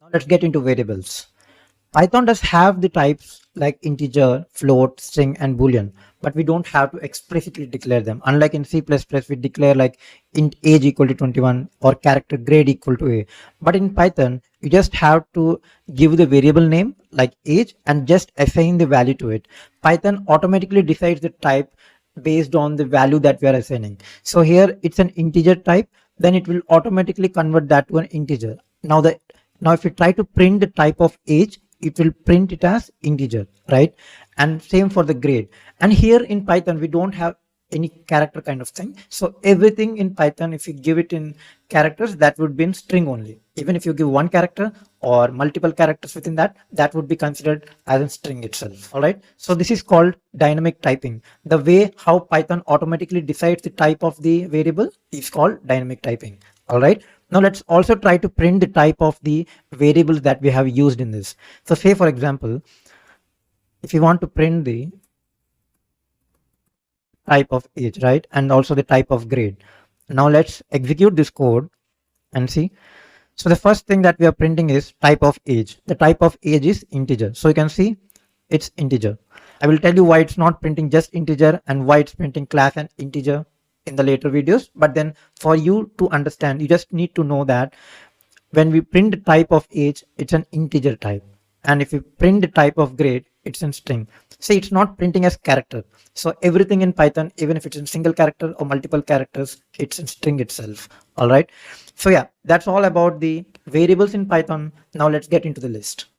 Now let's get into variables. Python does have the types like integer, float, string, and boolean, but we don't have to explicitly declare them. Unlike in C++, we declare like int age equal to 21 or character grade equal to a. But in Python, you just have to give the variable name like age and just assign the value to it. Python automatically decides the type based on the value that we are assigning. So here it's an integer type, then it will automatically convert that to an integer. Now if you try to print the type of age, it will print it as integer, right? And same for the grade. And here in Python, we don't have any character kind of thing. So everything in Python, if you give it in characters, that would be in string only. Even if you give one character or multiple characters within that, that would be considered as a string itself. All right. So this is called dynamic typing. The way how Python automatically decides the type of the variable is called dynamic typing. All right. Now let's also try to print the type of the variables that we have used in this. So say for example, if you want to print the type of age, right? And also the type of grade. Now let's execute this code and see. So the first thing that we are printing is type of age. The type of age is integer. So you can see it's integer. I will tell you why it's not printing just integer and why it's printing class and integer in the later videos. But then for you to understand, you just need to know that when we print the type of age, it's an integer type. And if you print the type of grade, it's in string. See, it's not printing as character. So everything in Python, even if it's in single character or multiple characters, it's in string itself. All right. So yeah, that's all about the variables in Python. Now let's get into the list.